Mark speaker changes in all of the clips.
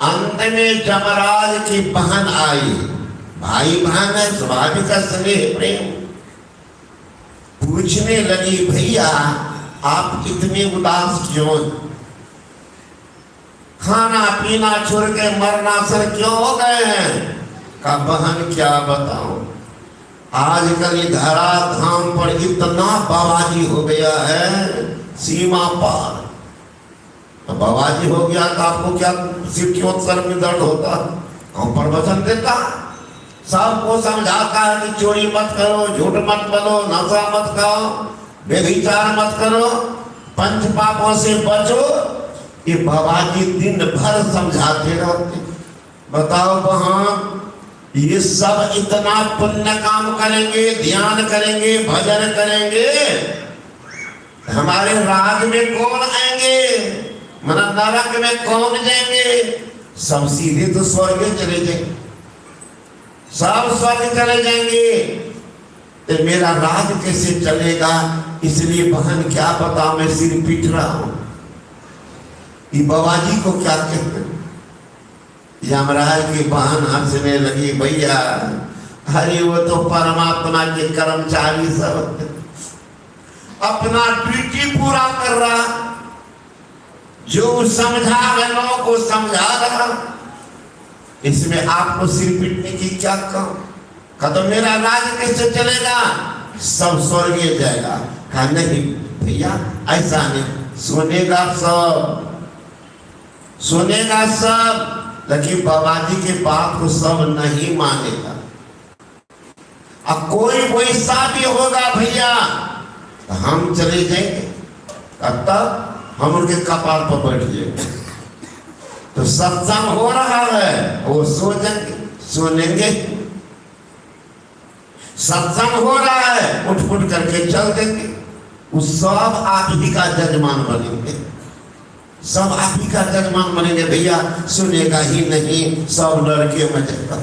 Speaker 1: अंत में जमराज की बहन आई। भाई बहन है, स्वाभाविक स्नेह प्रेम। पूछने लगी, भैया आप इतने उदास क्यों? खाना पीना छोड़ के मरना सर क्यों हो गए हैं? का बहन क्या बताऊं, आजकल धरा धाम पर इतना बाबाजी हो गया है सीमा पार। तो बाबाजी हो गया तो आपको क्या सिर क्यों सर में दर्द होता? कौन प्रवचन देता? सबको समझाता है कि चोरी मत करो, झूठ मत बोलो, नशा मत खाओ, व्यभिचार मत करो, पंच पापों से बचो। ये बाबाजी दिन भर समझाते रहते। बताओ बहन, ये सब इतना पुण्य काम करेंगे, ध्यान करेंगे, भजन करेंगे, हमारे राज में कौन आएंगे? मना नरक में कौन जाएंगे? सब सीधे तो स्वर्ग चले जाएंगे, सब स्वर्ग चले जाएंगे। तो मेरा राज कैसे चलेगा? इसलिए बहन क्या पता, मैं सिर पीट रहा हूं। ये बाबाजी को क्या कहते हैं? यमराज की बहन हंसने लगी, भैया अरे वो तो परमात्मा के कर्मचारी सब अपना ड्यूटी पूरा कर रहा, जो समझा लोगों को समझा रहा। इसमें आपको सिर पीटने की क्या काम? तो मेरा राज कैसे चलेगा? सब स्वर्गीय जाएगा। कहा नहीं भैया ऐसा नहीं, सुनेगा सब, सुनेगा सब, लेकिन बाबाजी के बात को सब नहीं मानेगा। अब कोई वैसा भी होगा भैया तो हम चले जाएंगे, तब हम उनके कपाल पर बैठ जाएंगे। तो सत्संग हो रहा है, वो सोचेंगे, सुनेंगे। सत्संग हो रहा है, उठ उठ करके चल देंगे। उस सब आप ही का जजमान बनेंगे, सब आप ही का जजमान बनेंगे। भैया सुनेगा ही नहीं, सब लड़के मजेगा।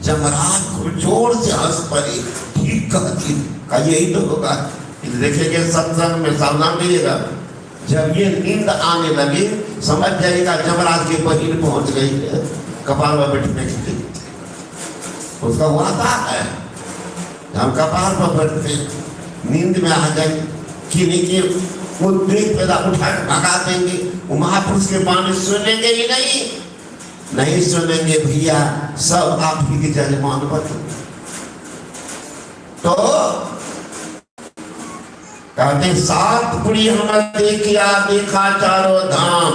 Speaker 1: जमराज को जोर से हंस पड़ी, ठीक कहती का यही तो होगा। देखेंगे सत्संग में सावधान रहिएगा, जब ये नींद आने लगी समझ जाएगा जमराज की बहिन पहुंच गई है कपाल में बैठने के लिए। उसका वादा है, हम कपाल पर बैठते नींद में आ जाएंगे, किन्हीं की उद्वेग पैदा उठा भगा देंगे। महापुरुष के बाणी सुनेंगे ही नहीं, नहीं सुनेंगे भैया, सब आप ही के जजमान बने। तो कहते सात पुरी हमने देखिया, देखा चारों धाम,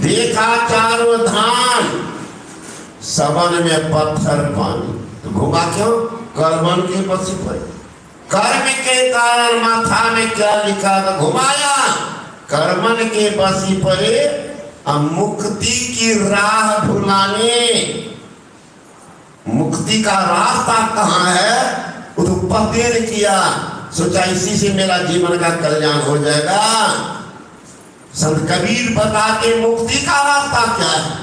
Speaker 1: देखा चारों धाम, सबन में पत्थर पानी। तो घुमा क्यों? कर्मन के बसी पर, कर्म के कारण माथा में क्या लिखा था? घुमाया कर्मन के बसी परे, मुक्ति की राह भुलाने। मुक्ति का रास्ता कहाँ है? वो तो पते ने किया, सोचा इसी से मेरा जीवन का कल्याण हो जाएगा। संत कबीर बताते मुक्ति का रास्ता क्या है?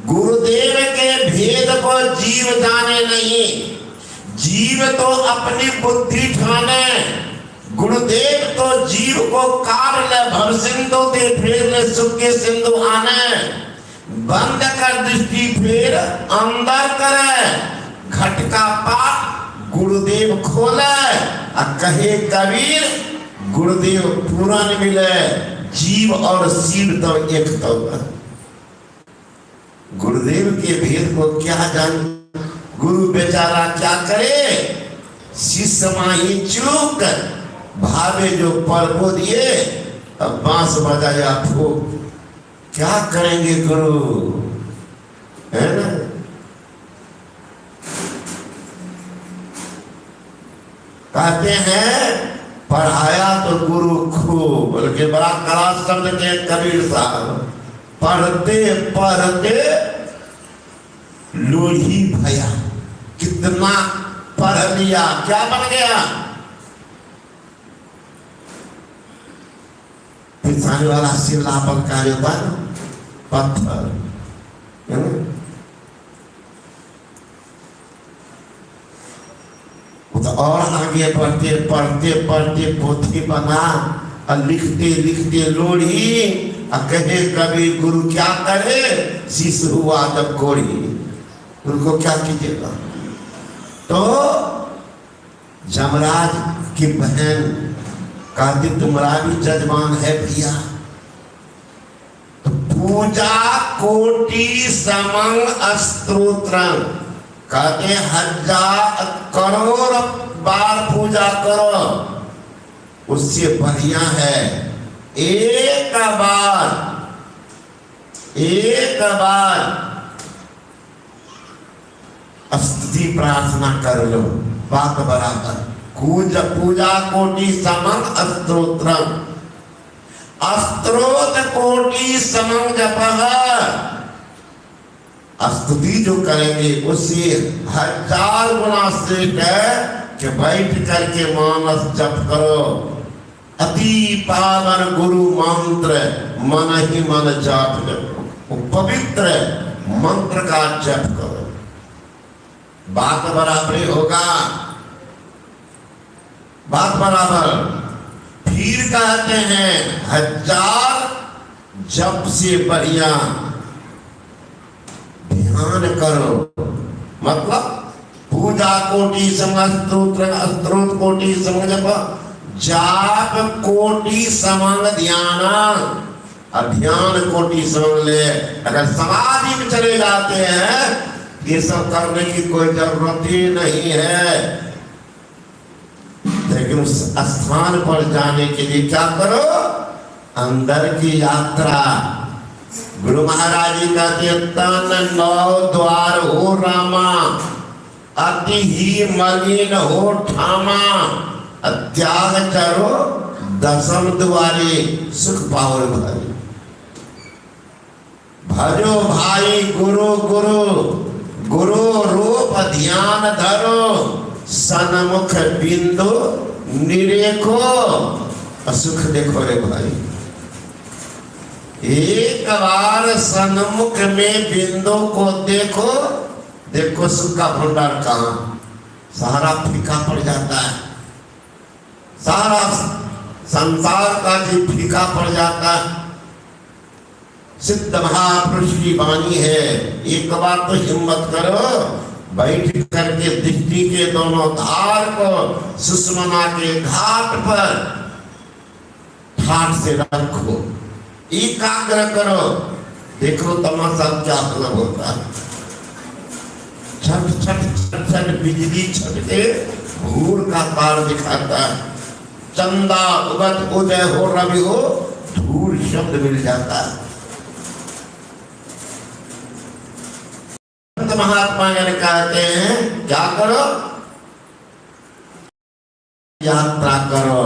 Speaker 1: गुरुदेव के भेद को जीव जाने नहीं, जीव तो अपनी बुद्धि ठाने। गुरुदेव तो जीव को कार ले भव सिंधु दे, फेर ले सुख के सिंधु आने। बंद कर दृष्टि फेर अंदर करे, घट का पाठ गुरुदेव खोले। कहे कबीर गुरुदेव पूरन मिले, जीव और शिव तो एक तो। गुरुदेव के भेद को क्या जान, गुरु बेचारा क्या करे? शिष्य माही चूक भावे जो पर्वो दिए, अब बांस बजाया फूक। क्या करेंगे गुरु, है ना? कहते हैं पढ़ाया तो गुरु खूब, बल्कि बड़ा कड़ा शब्द के कबीर साहब, पढ़ते पढ़ते लोही भया। कितना पढ़ लिया, क्या बन गया? पिछाने वाला सिल्लापन का जो था पत्थर, है ना? तो और आगे बढ़ते पढ़ते पढ़ते पोथी बना और लिखते लिखते लोढ़ी कहे कभी गुरु क्या करे, शिष्य हुआ जब कोड़ी, गुरु को क्या कीजिएगा। तो जमराज की बहन कहती तुम्हारा भी जजमान है भैया। तो पूजा कोटि समंग स्तोत्र कहते 1000 करोड़ बार पूजा करो, उससे बढ़िया है एक बार स्तुति प्रार्थना कर लो, बात बराबर। पूजा कोटि समंग स्तोत्र, स्त्रोत कोटि समंग जपः। स्तुति जो करेंगे उससे 1000 गुना श्रेष्ठ है कि बैठ करके मानस जप करो। अति पावन गुरु मंत्र मन ही मन जाप करो, पवित्र मंत्र का जप करो, बात बराबर होगा, बात बराबर। फिर कहते हैं 1000 जप से बढ़िया ध्यान करो। मतलब पूजा कोटि समंग स्तोत्र, स्त्रोत कोटि समंग जप, जाप कोटि समंग ध्यान, ध्यान कोटि समंग ले। अगर समाधि में चले जाते हैं ये सब करने की कोई जरूरत ही नहीं है, लेकिन उस स्थान पर जाने के लिए क्या करो, अंदर की यात्रा। गुरु महाराज जी कहते तन 9 द्वार हो रामा, अति ही मलिन हो ठामा, त्याग चरो 10 द्वारे, सुख पाओ भाई। भजो भाई गुरु गुरु, गुरु रूप ध्यान धरो, सन्मुख बिंदु निरेखो, सुख देखो रे भाई। एक बार सन्मुख में बिंदु को देखो, देखो सुख का भंडार कहां, सारा फीका पड़ जाता है, सारा संसार का भी फीका पड़ जाता है। सिद्ध महापुरुष की वाणी है, एक बार तो हिम्मत करो, बैठ करके दृष्टि के दोनों धार को सुषमना के घाट पर ठाठ से रखो, एकाग्र करो, देखो तमाशा क्या मतलब होता है। छट छट छट छट बिजली छटके भूर का तार दिखाता है, चंदा उगत उदय हो रवि हो, धूल शब्द मिल जाता है। महात्मा ने कहते हैं क्या करो, यात्रा करो,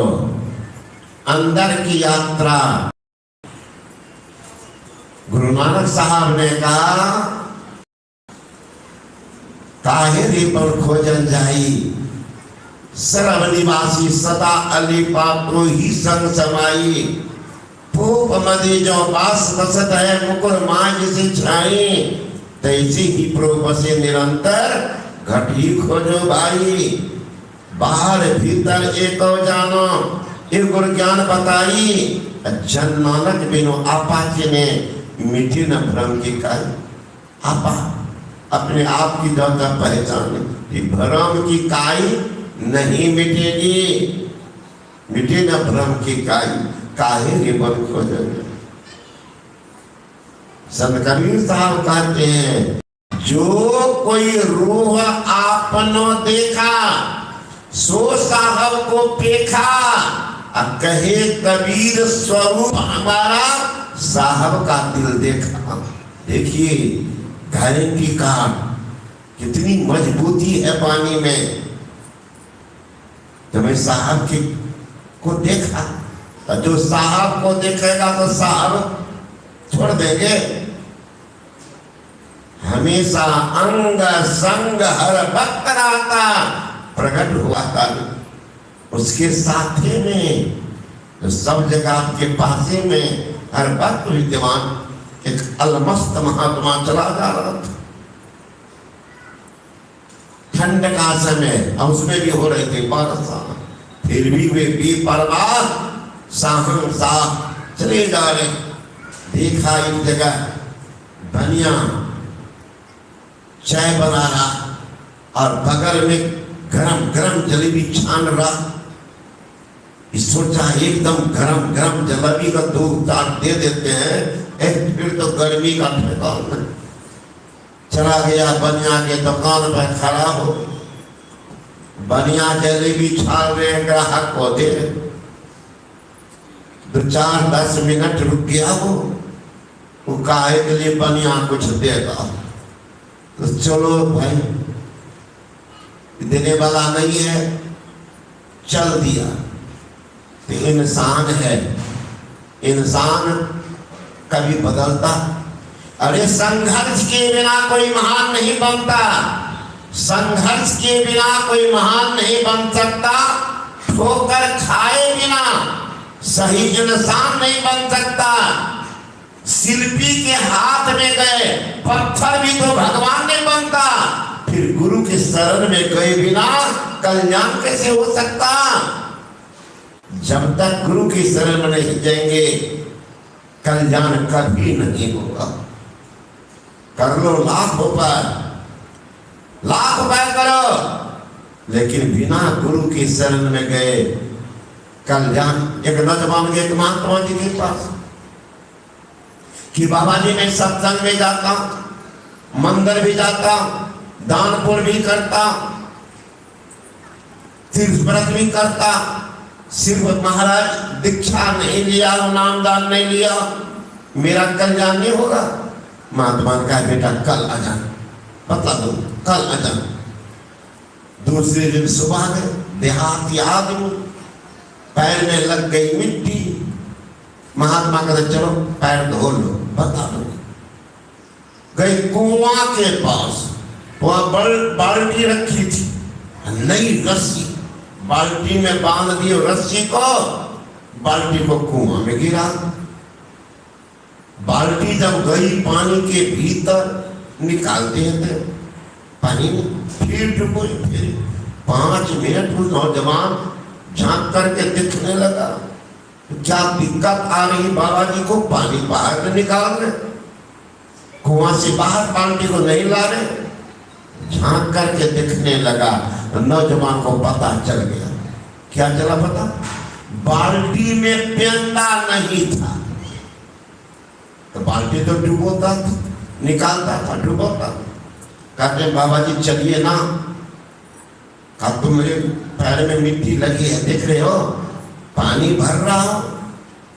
Speaker 1: अंदर की यात्रा। गुरु नानक साहब ने कहा काहे रे पर खोजन जाई, सर्व निवासी सदा अली पात्रो ही संग समाई, पूप मदे जो बास बसत है मुकुर मांझ से छाई, तैसे ही प्रोप से निरंतर घटी खोजो भाई। बाहर भीतर एको जानो, ये गुरु ज्ञान बताई, जन नानक बिनो आपा के ने मिटी न भ्रम की काई। आपा अपने आप की दादा पहचाने, भ्रम की काई नहीं मिटेगी, मिटे न भ्रम की काई, काहे रे बन खोजोगे। संत कबीर साहब कहते हैं जो कोई रूह आपनो देखा, सो साहब को पेखा, कहे कबीर स्वरूप हमारा, साहब का दिल देखा। देखिए गारंटी कार्ड कितनी मजबूती है पानी में। जब मैं साहब के को देखा, तो जो साहब को देखेगा तो साहब छोड़ देंगे। हमेशा अंग संग हर वक्त रहता, प्रकट हुआ था उसके साथे में, तो सब जगह आपके पासे में हर वक्त विद्यमान एक अलमस्त महात्मा चला जा रहा था। ठंड का समय, उसमें भी हो रही थी बरसा, फिर भी वे बेपरवाह साहब चले जा रहे। देखा एक जगह बनिया चाय बना रहा और बगल में गरम गरम जलेबी छान रहा। सोचा एकदम गरम गरम जलेबी का 2 चाट दे देते हैं, फिर तो गर्मी का ठिकाना। चला गया बनिया के दुकान पर, खड़ा हो, बनिया जलेबी छान रहे, ग्राहक को दे। 2-4-10 मिनट रुक गया वो काहे के लिए बनिया कुछ देगा। तो चलो भाई, देने वाला नहीं है, चल दिया। तो इंसान है, इंसान कभी बदलता। अरे संघर्ष के बिना कोई महान नहीं बनता, संघर्ष के बिना कोई महान नहीं बन सकता। ठोकर खाए बिना सही इंसान नहीं बन सकता। शिल्पी के हाथ में गए पत्थर भी तो भगवान नहीं बनता। फिर गुरु के शरण में गए बिना कल्याण कैसे हो सकता। जब तक गुरु के शरण में नहीं जाएंगे कल्याण कभी नहीं होगा। कर लो लाख रुपए करो, लेकिन बिना गुरु के शरण में गए कल्याण। एक नौजवान के एक महात्मा जी के पास कि बाबा जी मैं सत्संग में जाता, मंदिर भी जाता, दान पुण्य भी करता, तीर्थ व्रत भी करता, सिर्फ महाराज दीक्षा नहीं लिया, नामदान नहीं लिया, मेरा कल्याण नहीं होगा। महात्मा का बेटा कल आ जाना, बता दो कल आ जाना। दूसरे दिन सुबह गए, देहाती आदमी, पैर में लग गई मिट्टी। महात्मा कहते चलो पैर धो लो, बता दो। गई कुआं के पास, वहां बाल्टी रखी थी, नई रस्सी, बाल्टी में बांध दिए रस्सी को, बाल्टी को कुआं में गिरा। बाल्टी जब गई पानी के भीतर, निकालते थे पानी में, फिर डूबो, फिर 5 मिनट नौजवान झांक करके दिखने लगा। क्या दिक्कत आ रही बाबा जी को, पानी बाहर में निकाल रहे, कुआं से बाहर बाल्टी को नहीं ला रहे। झांक करके दिखने लगा, नौजवान को पता चल गया। क्या चला पता? बाल्टी में पेंदा नहीं था। तो बाल्टी तो डुबोता था, निकालता था, डुबोता था। कहते बाबा जी चलिए ना, कहा तुम मेरे पैर में मिट्टी लगी है, देख रहे हो पानी भर रहा हो,